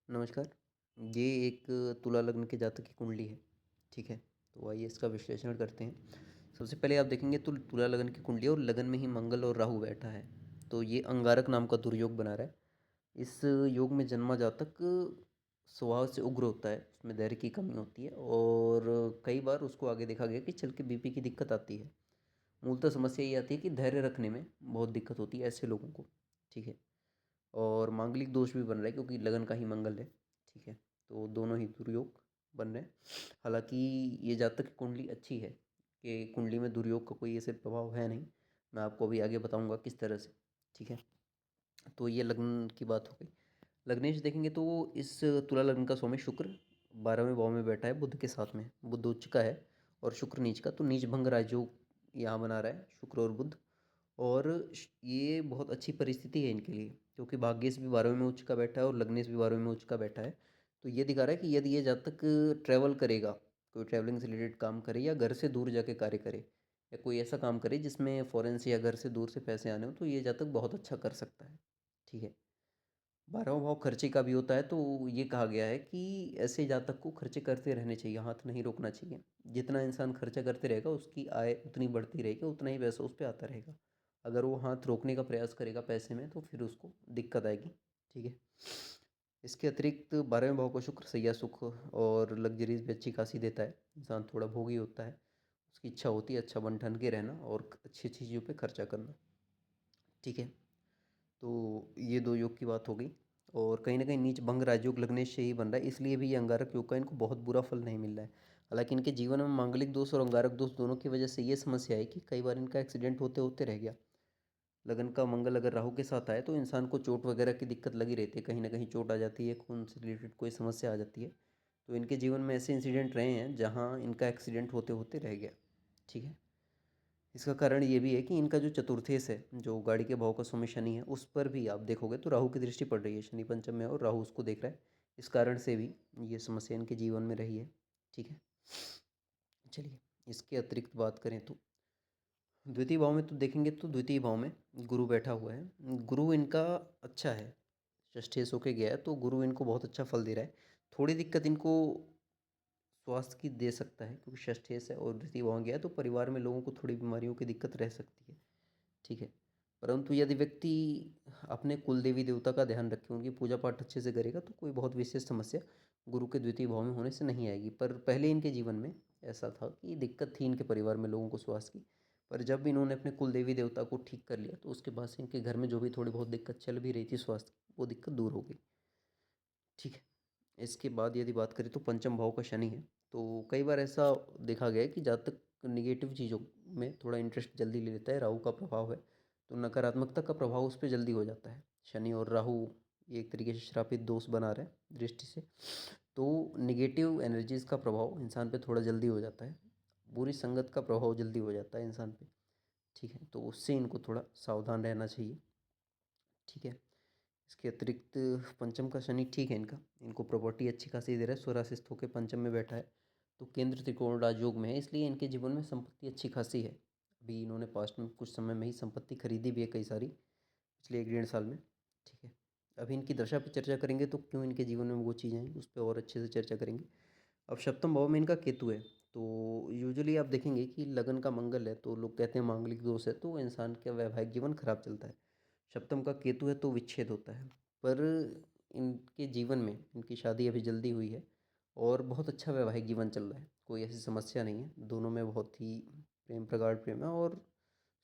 नमस्कार। ये एक तुला लग्न के जातक की कुंडली है, ठीक है? तो आइए इसका विश्लेषण करते हैं। सबसे पहले आप देखेंगे तो तुला लगन की कुंडली है और लगन में ही मंगल और राहु बैठा है। तो ये अंगारक नाम का दुर्योग बना रहा है। इस योग में जन्मा जातक स्वभाव से उग्र होता है, उसमें धैर्य की कमी होती है और कई बार उसको आगे देखा गया कि चल के बीपी की दिक्कत आती है। मूलतः समस्या ये आती है कि धैर्य रखने में बहुत दिक्कत होती है ऐसे लोगों को, ठीक है? और मांगलिक दोष भी बन रहा है क्योंकि लगन का ही मंगल है, ठीक है? तो दोनों ही दुर्योग बन रहे हैं। हालांकि ये जातक की कुंडली अच्छी है कि कुंडली में दुर्योग का कोई ऐसे प्रभाव है नहीं। मैं आपको अभी आगे बताऊंगा किस तरह से, ठीक है? तो ये लग्न की बात हो गई। लग्नेश देखेंगे तो इस तुला लग्न का स्वामी शुक्र 12वें भाव में बैठा है बुध के साथ में। बुध उच्च का है और शुक्र नीच का, तो नीच भंग राजयोग यहाँ बना रहा है शुक्र और बुध। और ये बहुत अच्छी परिस्थिति है इनके लिए क्योंकि भाग्येश भी 12वें में उच्च का बैठा है और लग्नेश भी 12वें में उच्च का बैठा है। तो ये दिखा रहा है कि यदि ये जातक ट्रैवल करेगा, कोई ट्रैवलिंग से रिलेटेड काम करे या घर से दूर जाके कार्य करे या कोई ऐसा काम करे जिसमें फॉरेन से या घर से दूर से पैसे आने हो, तो ये जातक बहुत अच्छा कर सकता है, ठीक है? 12वां भाव खर्चे का भी होता है, तो ये कहा गया है कि ऐसे जातक को खर्चे करते रहने चाहिए, हाथ नहीं रोकना चाहिए। जितना इंसान खर्चा करते रहेगा उसकी आय उतनी बढ़ती रहेगी, उतना ही पैसा उस पे आता रहेगा। अगर वो हाथ रोकने का प्रयास करेगा पैसे में तो फिर उसको दिक्कत आएगी, ठीक है? इसके अतिरिक्त 12वें भाव को शुक्र सैया सुख और लग्जरीज भी अच्छी खासी देता है। इंसान थोड़ा भोगी होता है, उसकी इच्छा होती है अच्छा बन ठन के रहना और अच्छी अच्छी चीज़ों पे खर्चा करना, ठीक है? तो ये दो योग की बात हो गई। और कहीं ना कहीं नीच भंग राजयोग लग्नेश से ही बन रहा है, इसलिए भी ये अंगारक योग का इनको बहुत बुरा फल नहीं मिल रहा है। हालांकि इनके जीवन में मांगलिक दोष और अंगारक दोष दोनों की वजह से ये समस्या है कि कई बार इनका एक्सीडेंट होते होते रह गया। लगन का मंगल अगर राहु के साथ आए तो इंसान को चोट वगैरह की दिक्कत लगी रहती है, कहीं ना कहीं चोट आ जाती है, खून से रिलेटेड कोई समस्या आ जाती है। तो इनके जीवन में ऐसे इंसिडेंट रहे हैं जहाँ इनका एक्सीडेंट होते होते रह गया, ठीक है? इसका कारण ये भी है कि इनका जो चतुर्थेश है, जो गाड़ी के भाव का स्वामी शनि है, उस पर भी आप देखोगे तो राहु की दृष्टि पड़ रही है। शनि पंचम में और राहु उसको देख रहा है। इस कारण से भी ये समस्या इनके जीवन में रही है, ठीक है? चलिए, इसके अतिरिक्त बात करें तो द्वितीय भाव में तो देखेंगे तो द्वितीय भाव में गुरु बैठा हुआ है। गुरु इनका अच्छा है, षष्ठेश होके गया है, तो गुरु इनको बहुत अच्छा फल दे रहा है। थोड़ी दिक्कत इनको स्वास्थ्य की दे सकता है क्योंकि षष्ठेश है और द्वितीय भाव गया है, तो परिवार में लोगों को थोड़ी बीमारियों की दिक्कत रह सकती है, ठीक है? परंतु यदि व्यक्ति अपने कुल देवी देवता का ध्यान रखे, उनकी पूजा पाठ अच्छे से करेगा तो कोई बहुत विशेष समस्या गुरु के द्वितीय भाव में होने से नहीं आएगी। पर पहले इनके जीवन में ऐसा था कि दिक्कत थी इनके परिवार में लोगों को स्वास्थ्य की। पर जब भी इन्होंने अपने कुल देवी देवता को ठीक कर लिया तो उसके बाद से इनके घर में जो भी थोड़ी बहुत दिक्कत चल भी रही थी स्वास्थ्य की, वो दिक्कत दूर हो गई, ठीक है? इसके बाद यदि बात करें तो पंचम भाव का शनि है। तो कई बार ऐसा देखा गया है कि जातक निगेटिव चीज़ों में थोड़ा इंटरेस्ट जल्दी ले लेता है, राहु का प्रभाव है, तो नकारात्मकता का प्रभाव उस पर जल्दी हो जाता है। शनि और राहु ये एक तरीके से श्रापित दोष बना रहे हैं दृष्टि से। तो निगेटिव एनर्जीज का प्रभाव इंसान पे थोड़ा जल्दी हो जाता है, बुरी संगत का प्रभाव जल्दी हो जाता है इंसान पे, ठीक है? तो उससे इनको थोड़ा सावधान रहना चाहिए, ठीक है? इसके अतिरिक्त पंचम का शनि ठीक है इनका, इनको प्रॉपर्टी अच्छी खासी दे रहा है, स्वराशिष्ट होकर पंचम में बैठा है। तो केंद्र त्रिकोण राजयोग में है, इसलिए इनके जीवन में संपत्ति अच्छी खासी है। अभी इन्होंने पास्ट में कुछ समय में ही संपत्ति खरीदी भी है कई सारी, पिछले 1 डेढ़ साल में, ठीक है? अभी इनकी दशा पे चर्चा करेंगे तो क्यों इनके जीवन में वो चीज़ें हैं उस पर और अच्छे से चर्चा करेंगे। अब सप्तम भाव में इनका केतु है। तो यूजुअली आप देखेंगे कि लगन का मंगल है तो लोग कहते हैं मांगलिक दोष है, तो इंसान का वैवाहिक जीवन खराब चलता है। सप्तम का केतु है तो विच्छेद होता है। पर इनके जीवन में इनकी शादी अभी जल्दी हुई है और बहुत अच्छा वैवाहिक जीवन चल रहा है, कोई ऐसी समस्या नहीं है। दोनों में बहुत ही प्रेम, प्रगाढ़ प्रेम है और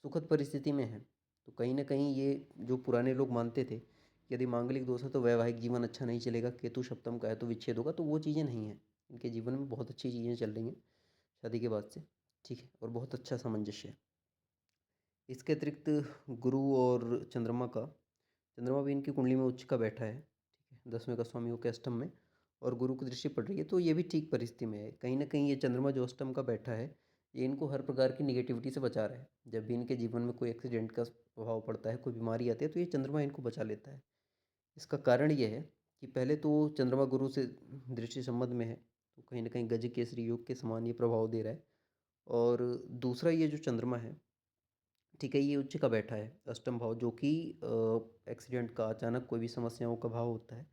सुखद परिस्थिति में है। तो कहीं ना कहीं ये जो पुराने लोग मानते थे कि यदि मांगलिक दोष है तो वैवाहिक जीवन अच्छा नहीं चलेगा, केतु सप्तम का है तो विच्छेद होगा, तो वो चीज़ें नहीं हैं। इनके जीवन में बहुत अच्छी चीज़ें चल रही हैं शादी के बाद से, ठीक है? और बहुत अच्छा सामंजस्य है। इसके अतिरिक्त गुरु और चंद्रमा भी इनकी कुंडली में उच्च का बैठा है, ठीक है? 10वें का स्वामी होकर अष्टम में और गुरु की दृष्टि पड़ रही है, तो ये भी ठीक परिस्थिति में है। कहीं ना कहीं ये चंद्रमा जो अष्टम का बैठा है, ये इनको हर प्रकार की निगेटिविटी से बचा रहा है। जब भी इनके जीवन में कोई एक्सीडेंट का प्रभाव पड़ता है, कोई बीमारी आती है, तो ये चंद्रमा इनको बचा लेता है। इसका कारण ये है कि पहले तो चंद्रमा गुरु से दृष्टि संबंध में है, तो कहीं ना कहीं गज केसरी योग के समान ये प्रभाव दे रहा है। और दूसरा ये जो चंद्रमा है, ठीक है, ये उच्च का बैठा है अष्टम भाव, जो कि एक्सीडेंट का, अचानक कोई भी समस्याओं का भाव होता है।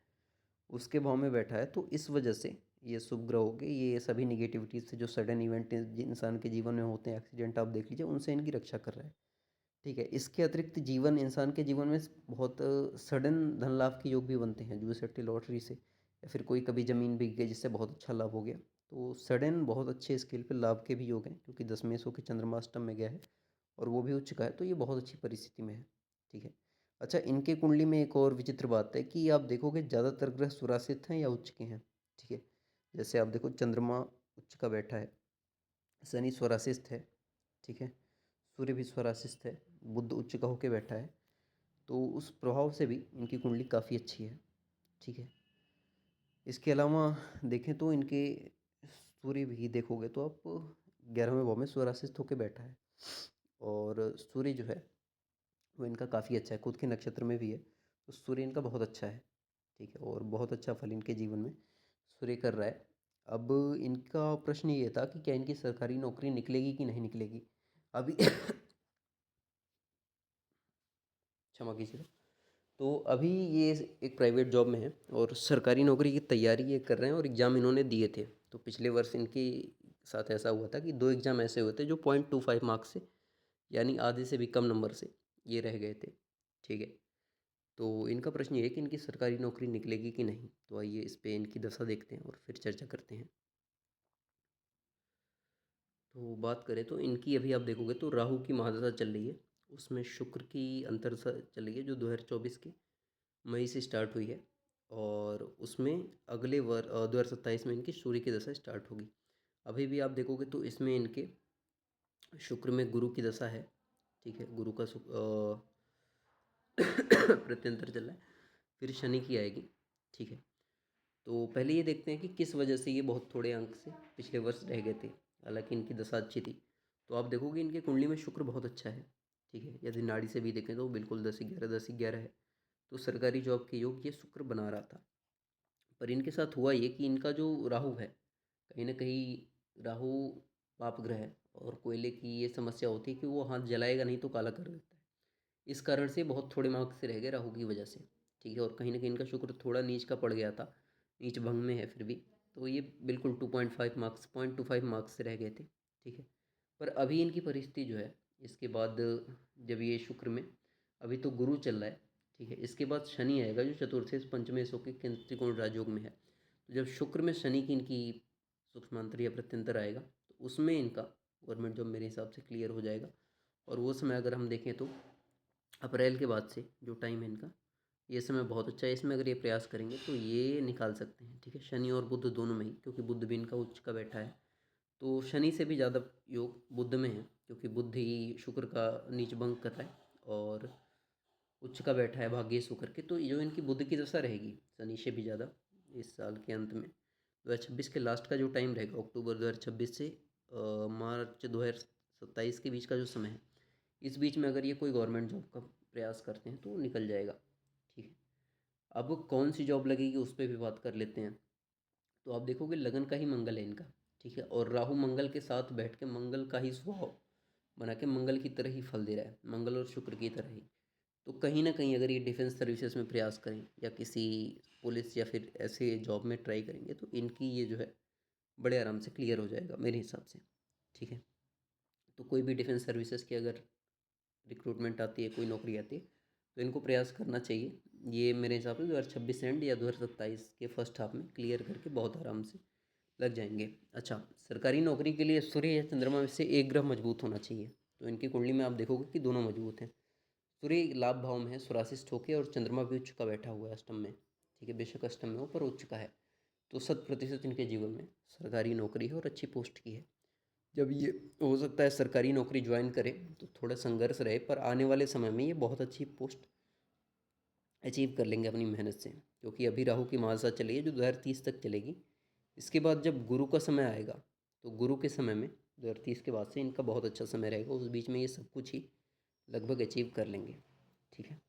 उसके भाव में बैठा है, तो इस वजह से ये शुभ ग्रह हो गए, ये सभी निगेटिविटीज़ से जो सडन इवेंट इंसान के जीवन में होते हैं, एक्सीडेंट आप देख लीजिए, उनसे इनकी रक्षा कर रहा है। ठीक है, इसके अतिरिक्त जीवन इंसान के जीवन में बहुत सडन धन लाभ के योग भी बनते हैं, जुए सट्टे लॉटरी से, या फिर कोई कभी ज़मीन बिक गई जिससे बहुत अच्छा लाभ हो गया। तो सडन बहुत अच्छे स्केल पे लाभ के भी योग हैं, क्योंकि 10वें सौ के चंद्रमा अष्टम में गया है और वो भी उच्च का है, तो ये बहुत अच्छी परिस्थिति में है। ठीक है। अच्छा, इनके कुंडली में एक और विचित्र बात है कि आप देखोगे ज़्यादातर ग्रह स्वराशित हैं या उच्च के हैं। ठीक है, जैसे आप देखो चंद्रमा उच्च का बैठा है, शनि स्वराशित है। ठीक है, सूर्य भी स्वराशित है, बुध उच्च का होके बैठा है, तो उस प्रभाव से भी इनकी कुंडली काफ़ी अच्छी है। ठीक है, इसके अलावा देखें तो इनके सूर्य भी देखोगे तो आप 11वें भाव में स्वराशित होके बैठा है, और सूर्य जो है वो इनका काफ़ी अच्छा है, खुद के नक्षत्र में भी है, तो सूर्य इनका बहुत अच्छा है। ठीक है, और बहुत अच्छा फल इनके जीवन में सूर्य कर रहा है। अब इनका प्रश्न ये था कि क्या इनकी सरकारी नौकरी निकलेगी कि नहीं निकलेगी। अभी क्षमा कीजिएगा। तो अभी ये एक प्राइवेट जॉब में है और सरकारी नौकरी की तैयारी ये कर रहे हैं, और एग्ज़ाम इन्होंने दिए थे। तो पिछले वर्ष इनके साथ ऐसा हुआ था कि 2 एग्ज़ाम ऐसे हुए थे जो 0.25 मार्क्स से, यानी आधे से भी कम नंबर से ये रह गए थे। ठीक है, तो इनका प्रश्न ये है कि इनकी सरकारी नौकरी निकलेगी कि नहीं। तो आइए इस पे इनकी दशा देखते हैं और फिर चर्चा करते हैं। तो बात करें तो इनकी अभी आप देखोगे तो राहु की महादशा चल रही है, उसमें शुक्र की अंतर्दशा चल रही है जो 2024 के मई से स्टार्ट हुई है, और उसमें अगले 2027 में इनकी सूर्य की दशा स्टार्ट होगी। अभी भी आप देखोगे तो इसमें इनके शुक्र में गुरु की दशा है। ठीक है, गुरु का प्रत्यंतर चल रहा है, फिर शनि की आएगी। ठीक है, तो पहले ये देखते हैं कि किस वजह से ये बहुत थोड़े अंक से पिछले वर्ष रह गए थे, हालांकि इनकी दशा अच्छी थी। तो आप देखोगे इनके कुंडली में शुक्र बहुत अच्छा है। ठीक है, यदि नाड़ी से भी देखें तो बिल्कुल 10/11 10/11 है, तो सरकारी जॉब के योग ये शुक्र बना रहा था। पर इनके साथ हुआ ये कि इनका जो राहु है, कहीं ना कहीं राहु पाप ग्रह है, और कोयले की ये समस्या होती है कि वो हाथ जलाएगा नहीं तो काला कर देता है। इस कारण से बहुत थोड़े मार्क्स से रह गए राहु की वजह से। ठीक है, और कहीं ना कहीं इनका शुक्र थोड़ा नीच का पड़ गया था, नीच भंग में है फिर भी, तो ये बिल्कुल 2.5 मार्क्स 0.25 मार्क्स से रह गए थे। ठीक है, पर अभी इनकी परिस्थिति जो है, इसके बाद जब ये शुक्र में, अभी तो गुरु चल रहा है। ठीक है, इसके बाद शनि आएगा जो चतुर्थे से पंचमें सौ के त्रिकोण राजयोग में है। तो जब शुक्र में शनि की इनकी सूक्ष्मांतर या प्रत्यंतर आएगा, तो उसमें इनका गवर्नमेंट जॉब मेरे हिसाब से क्लियर हो जाएगा। और वो समय अगर हम देखें तो अप्रैल के बाद से जो टाइम है इनका, ये समय बहुत अच्छा है। इसमें अगर ये प्रयास करेंगे तो ये निकाल सकते हैं। ठीक है, शनि और बुध दोनों में ही, क्योंकि बुध भी इनका उच्च का बैठा है, तो शनि से भी ज़्यादा योग बुध में है, क्योंकि बुध ही शुक्र का नीच भंग कर रहा है और उच्च का बैठा है भाग्य शुक्र के। तो जो इनकी बुध की दशा रहेगी शनि से भी ज़्यादा इस साल के अंत में, 2026 के लास्ट का जो टाइम रहेगा, अक्टूबर 2026 से मार्च 2027 के बीच का जो समय है, इस बीच में अगर ये कोई गवर्नमेंट जॉब का प्रयास करते हैं तो निकल जाएगा। ठीक है, अब कौन सी जॉब लगेगी उस पर भी बात कर लेते हैं। तो आप देखोगे लगन का ही मंगल है इनका। ठीक है, और राहु मंगल के साथ बैठ के मंगल का ही स्वभाव बना के मंगल की तरह ही फल दे रहा है, मंगल और शुक्र की तरह ही। तो कहीं ना कहीं अगर ये डिफेंस सर्विसेज में प्रयास करें या किसी पुलिस या फिर ऐसे जॉब में ट्राई करेंगे, तो इनकी ये जो है बड़े आराम से क्लियर हो जाएगा मेरे हिसाब से। ठीक है, तो कोई भी डिफेंस सर्विसेज की अगर रिक्रूटमेंट आती है, कोई नौकरी आती है, तो इनको प्रयास करना चाहिए। ये मेरे हिसाब से 2026 एंड या 2027 के फर्स्ट हाफ में क्लियर करके बहुत आराम से लग जाएंगे। अच्छा, सरकारी नौकरी के लिए सूर्य या चंद्रमा में से एक ग्रह मजबूत होना चाहिए। तो इनकी कुंडली में आप देखोगे कि दोनों मजबूत हैं। सूर्य लाभ भाव में है स्वराशिष्ट होकर, और चंद्रमा भी उच्च का बैठा हुआ है अष्टम में। ठीक है, बेशक अष्टम में हो पर उच्च का है, तो 100% इनके जीवन में सरकारी नौकरी है और अच्छी पोस्ट की है। जब ये हो सकता है सरकारी नौकरी ज्वाइन करें तो थोड़ा संघर्ष रहे, पर आने वाले समय में ये बहुत अच्छी पोस्ट अचीव कर लेंगे अपनी मेहनत से, क्योंकि अभी राहु की महादशा चली है जो 2030 तक चलेगी। इसके बाद जब गुरु का समय आएगा, तो गुरु के समय में 2030 के बाद से इनका बहुत अच्छा समय रहेगा, उस बीच में ये सब कुछ ही लगभग अचीव कर लेंगे। ठीक है,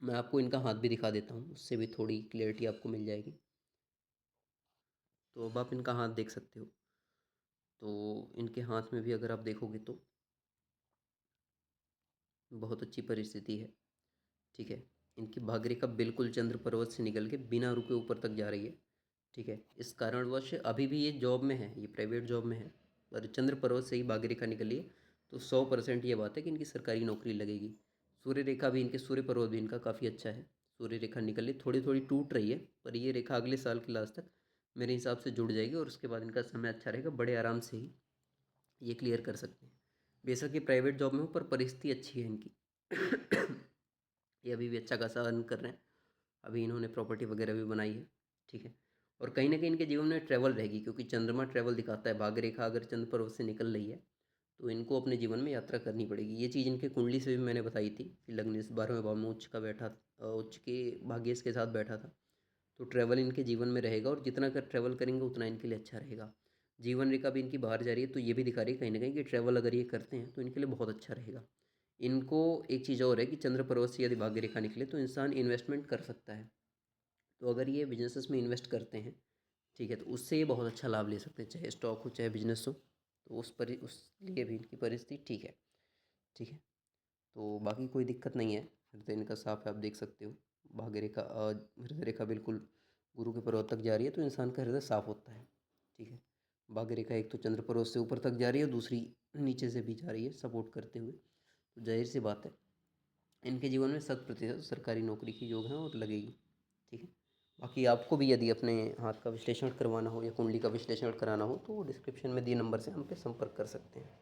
मैं आपको इनका हाथ भी दिखा देता हूँ, उससे भी थोड़ी क्लियरिटी आपको मिल जाएगी। तो अब आप इनका हाथ देख सकते हो। तो इनके हाथ में भी अगर आप देखोगे तो बहुत अच्छी परिस्थिति है। ठीक है, इनकी भाग्यरेखा बिल्कुल चंद्र पर्वत से निकल के बिना रुके ऊपर तक जा रही है। ठीक है, इस कारणवश अभी भी ये जॉब में है, ये प्राइवेट जॉब में है, पर चंद्र पर्वत से ही भाग्यरेखा निकली है। तो 100% ये बात है कि इनकी सरकारी नौकरी लगेगी। सूर्य रेखा भी इनके, सूर्य पर्वत भी इनका काफ़ी अच्छा है। सूर्य रेखा निकली, थोड़ी थोड़ी टूट रही है, पर ये रेखा अगले साल के लास्ट तक मेरे हिसाब से जुड़ जाएगी और उसके बाद इनका समय अच्छा रहेगा, बड़े आराम से ही ये क्लियर कर सकते हैं। बेशक ये प्राइवेट जॉब में हो, पर परिस्थिति अच्छी है इनकी। ये अभी भी अच्छा खासा अर्न कर रहे हैं। अभी इन्होंने प्रॉपर्टी वगैरह भी बनाई है। ठीक है, और कहीं ना कहीं इनके जीवन में ट्रैवल रहेगी, क्योंकि चंद्रमा ट्रैवल दिखाता है। भाग्य रेखा अगर चंद्र पर्वत से निकल रही है तो इनको अपने जीवन में यात्रा करनी पड़ेगी। ये चीज़ इनके कुंडली से भी मैंने बताई थी कि लग्न इस 12वें भाव में उच्च का बैठा, उच्च के भाग्य इसके साथ बैठा था। तो ट्रैवल इनके जीवन में रहेगा, और जितना कर ट्रैवल करेंगे उतना इनके लिए अच्छा रहेगा। जीवन रेखा भी इनकी बाहर जा रही है, तो ये भी दिखा रही है कहीं ना कहीं कि ट्रैवल अगर ये करते हैं तो इनके लिए बहुत अच्छा रहेगा। इनको एक चीज़ और है कि चंद्र पर्वत से यदि भाग्य रेखा निकले तो इंसान इन्वेस्टमेंट कर सकता है। तो अगर ये बिजनेसेस में इन्वेस्ट करते हैं, ठीक है, तो उससे ये बहुत अच्छा लाभ ले सकते हैं, चाहे स्टॉक हो चाहे बिजनेस हो। तो उस लिए भी इनकी परिस्थिति ठीक है। ठीक है, तो बाकी कोई दिक्कत नहीं है। हृदय इनका साफ है, आप देख सकते हो। भाग्य रेखा हृदय रेखा बिल्कुल गुरु के पर्वत तक जा रही है, तो इंसान का हृदय साफ होता है। ठीक है, भाग्य रेखा एक तो चंद्र पर्वत से ऊपर तक जा रही है और दूसरी नीचे से भी जा रही है सपोर्ट करते हुए। तो जाहिर सी बात है, इनके जीवन में 100% सरकारी नौकरी की योग है और लगेगी। ठीक है, बाकी आपको भी यदि अपने हाथ का विश्लेषण करवाना हो या कुंडली का विश्लेषण कराना हो तो डिस्क्रिप्शन में दिए नंबर से हम पे संपर्क कर सकते हैं।